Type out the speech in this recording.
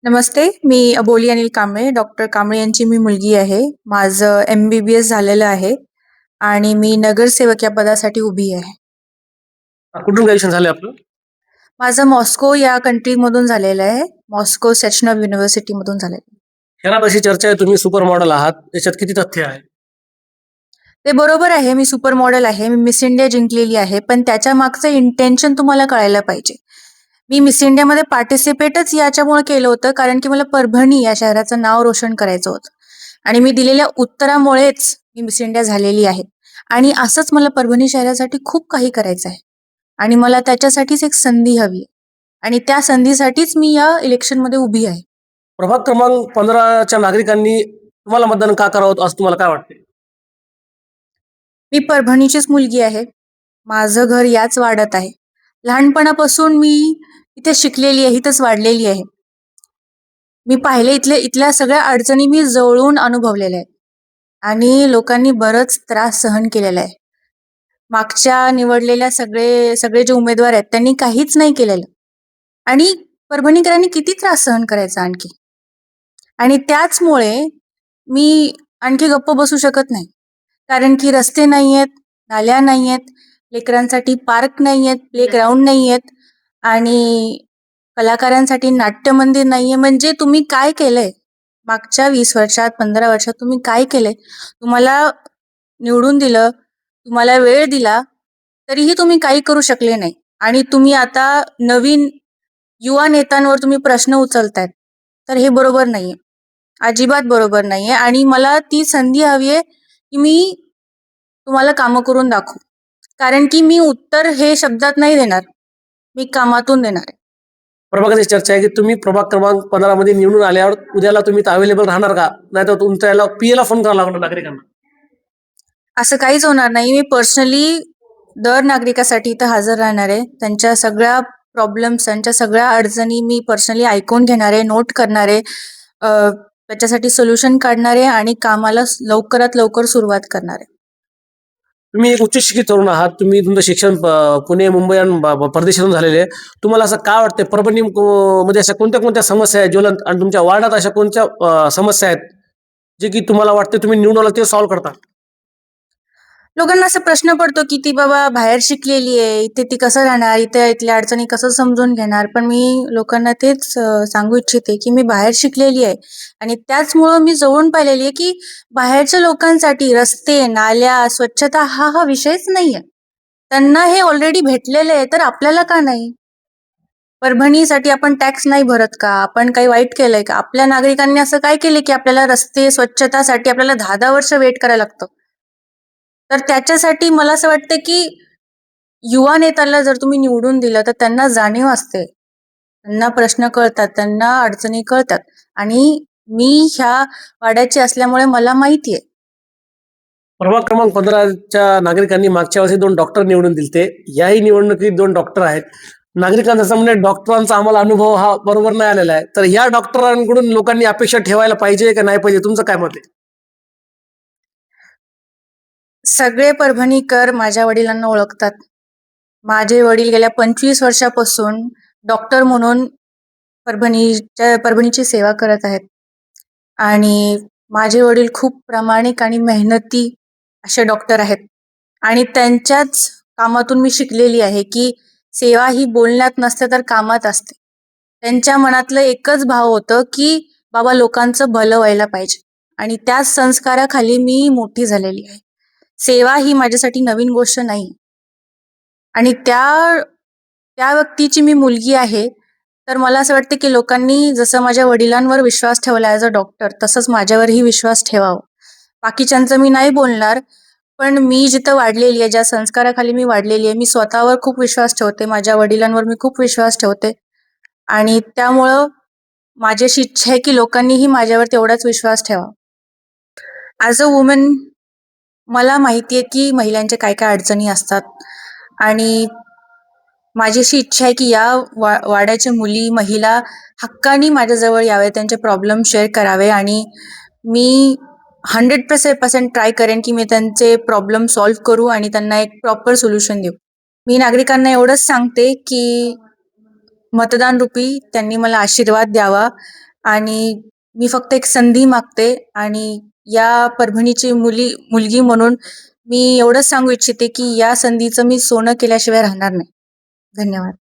नमस्ते. मी अबोली Anil Kamble, doctor Kamble यांची मी मुलगी आहे. माझं MBBS झालेलं आहे आणि मी नगरसेवक या पदासाठी उभी आहे. कुठून ग्रॅज्युएशन झालं आपलं? माझं मॉस्को या कंट्रीमधून झालेलं आहे. मॉस्को सेचनॉव युनिव्हर्सिटीमधून झालेलं आहे. शहरात अशी चर्चा आहे तुम्ही सुपर मॉडेल आहात, त्याच्यात किती तथ्य आहे? ते बरोबर आहे, मी सुपर मॉडेल आहे, मी मिस इंडिया जिंकलेली आहे, पण त्याच्या मागचं इंटेन्शन तुम्हाला कळायला पाहिजे. मी मिस इंडियामध्ये पार्टिसिपेटच याच्यामुळे केलं होतं कारण की मला परभणी या शहराचं नाव रोशन करायचं होतं आणि मी दिलेल्या उत्तरामुळेच मी मिस इंडिया झालेली आहे. आणि असंच मला परभणी शहरासाठी खूप काही करायचं आहे आणि मला त्याच्यासाठीच एक संधी हवी आहे आणि त्या संधीसाठीच मी या इलेक्शनमध्ये उभी आहे. प्रभाग क्रमांक 15च्या नागरिकांनी तुम्हाला मतदान का करावं असं तुम्हाला काय वाटते? मी परभणीचीच मुलगी आहे. माझं घर याच वाड्यात आहे. लहानपणापासून मी इथे शिकलेली आहे, इथंच वाढलेली आहे. मी पाहिले इथल्या सगळ्या अडचणी मी जवळून अनुभवलेल्या आहेत आणि लोकांनी बरंच त्रास सहन केलेला आहे. मागच्या निवडलेल्या सगळे जे उमेदवार आहेत त्यांनी काहीच नाही केलेलं आणि परभणीकरांनी किती त्रास सहन करायचा आणखी. आणि त्याचमुळे मी आणखी गप्प बसू शकत नाही. कारण की रस्ते नाही आहेत, नाल्या नाही आहेत, लेकरांसाठी पार्क नाही आहेत, प्लेग्राऊंड नाही आहेत आणि कलाकारांसाठी नाट्यमंदिर नाहीये. म्हणजे तुम्ही काय केलंय? मागच्या 20 वर्षात, 15 वर्षात तुम्ही काय केलंय? तुम्हाला निवडून दिलं, तुम्हाला वेळ दिला, तरीही तुम्ही काही करू शकले नाही. आणि तुम्ही आता नवीन युवा नेत्यांवर तुम्ही प्रश्न उचलतायत. तर हे बरोबर नाहीये. अजिबात बरोबर नाहीये आणि मला ती संधी हवी आहे की मी तुम्हाला कामं करून दाखवू. कारण की मी उत्तर हे शब्दात नाही देणार, मी कामातून देणार आहे. प्रभागाची चर्चा आहे की तुम्ही प्रभाग क्रमांक 15 मध्ये निवडून आल्यावर उद्याला तुम्ही अवेलेबल राहणार का? नाहीतर तुमच्या याला PA फोन करावा लागणार नागरिकांना. असं काहीच होणार नाही. मी पर्सनली दर नागरिकासाठी इथं हजर राहणार आहे. त्यांच्या सगळ्या प्रॉब्लेम्स, त्यांच्या सगळ्या अडचणी मी पर्सनली ऐकून घेणार आहे, नोट करणार आहे, त्याच्यासाठी सोल्युशन काढणार आहे आणि कामाला लवकरात लवकर सुरुवात करणार आहे. तुम्ही एक उच्च शिक्षित तरुण आहात, तुम्ही तुमचं शिक्षण पुणे, मुंबई आणि परदेशातून झालेले आहे. तुम्हाला असं काय वाटतं परभणी मध्ये अशा कोणत्या कोणत्या समस्या आहेत ज्वलंत आणि तुमच्या वार्डात अशा कोणत्या समस्या आहेत जे की तुम्हाला वाटते तुम्ही निवडून आला ते सॉल्व्ह करता? लोकांना असा प्रश्न पडतो की ती बाबा बाहेर शिकलेली आहे, इथे ती कसं राहणार, इथल्या अडचणी कसं समजून घेणार. पण मी लोकांना तेच सांगू इच्छिते की मी बाहेर शिकलेली आहे आणि त्याचमुळं मी जवळून पाहिलेली आहे की बाहेरच्या लोकांसाठी रस्ते, नाल्या, स्वच्छता हा विषयच नाहीये. त्यांना हे ऑलरेडी भेटलेलं आहे, तर आपल्याला का नाही? परभणीसाठी आपण टॅक्स नाही भरत का? आपण काही वाईट केलंय का? आपल्या नागरिकांनी असं काय केलं की आपल्याला रस्ते, स्वच्छतासाठी आपल्याला 10-10 वर्ष वेट करायला लागतं. तर त्याच्यासाठी मला असं वाटतं की युवा नेत्याला जर तुम्ही निवडून दिलं तर त्यांना जाणीव असते, त्यांना प्रश्न कळतात, त्यांना अडचणी कळतात आणि मी ह्या वाड्याची असल्यामुळे मला माहिती आहे. प्रभाग क्रमांक 15च्या नागरिकांनी मागच्या वर्षी 2 डॉक्टर निवडून दिलते. याही निवडणुकीत 2 डॉक्टर आहेत. नागरिकांचं असं म्हणजे डॉक्टरांचा आम्हाला अनुभव हा बरोबर नाही आलेला आहे. तर या डॉक्टरांकडून लोकांनी अपेक्षा ठेवायला पाहिजे का नाही पाहिजे? तुमचं काय मत आहे? सगळे परभणीकर माझ्या वडिलांना ओळखतात. माझे वडील गेल्या 25 वर्षापासून डॉक्टर म्हणून परभणीची सेवा करत आहेत आणि माझे वडील खूप प्रामाणिक आणि मेहनती असे डॉक्टर आहेत आणि त्यांच्याच कामातून मी शिकलेली आहे की सेवा ही बोलण्यात नसते तर कामात असते. त्यांच्या मनातलं एकच भाव होतं की बाबा लोकांचं भलं व्हायला पाहिजे आणि त्याच संस्काराखाली मी मोठी झालेली आहे. सेवा ही माझ्यासाठी नवीन गोष्ट नाही आणि त्या व्यक्तीची मी मुलगी आहे. तर मला असं वाटतं की लोकांनी जसं माझ्या वडिलांवर विश्वास ठेवला ॲज अ डॉक्टर, तसंच माझ्यावरही विश्वास ठेवावा. बाकीच्यांचं मी नाही बोलणार, पण मी जिथं वाढलेली आहे, ज्या संस्काराखाली मी वाढलेली आहे, मी स्वतःवर खूप विश्वास ठेवते, माझ्या वडिलांवर मी खूप विश्वास ठेवते आणि त्यामुळं माझी अशी इच्छा आहे की लोकांनीही माझ्यावर तेवढाच विश्वास ठेवावा. ॲज अ वुमन मला माहिती आहे की महिलांच्या काय काय अडचणी असतात आणि माझी अशी इच्छा आहे की या वाड्याच्या मुली, महिला हक्कानी माझ्याजवळ यावे, त्यांचे प्रॉब्लेम शेअर करावे आणि मी 100% ट्राय करेन की मी त्यांचे प्रॉब्लेम सॉल्व्ह करू आणि त्यांना एक प्रॉपर सोल्युशन देऊ. मी नागरिकांना एवढंच सांगते की मतदान रूपी त्यांनी मला आशीर्वाद द्यावा आणि मी फक्त एक संधी मागते आणि या परभणीची मुलगी म्हणून मी एवढंच सांगू इच्छिते की या संधीचं मी सोनं केल्याशिवाय राहणार नाही. धन्यवाद.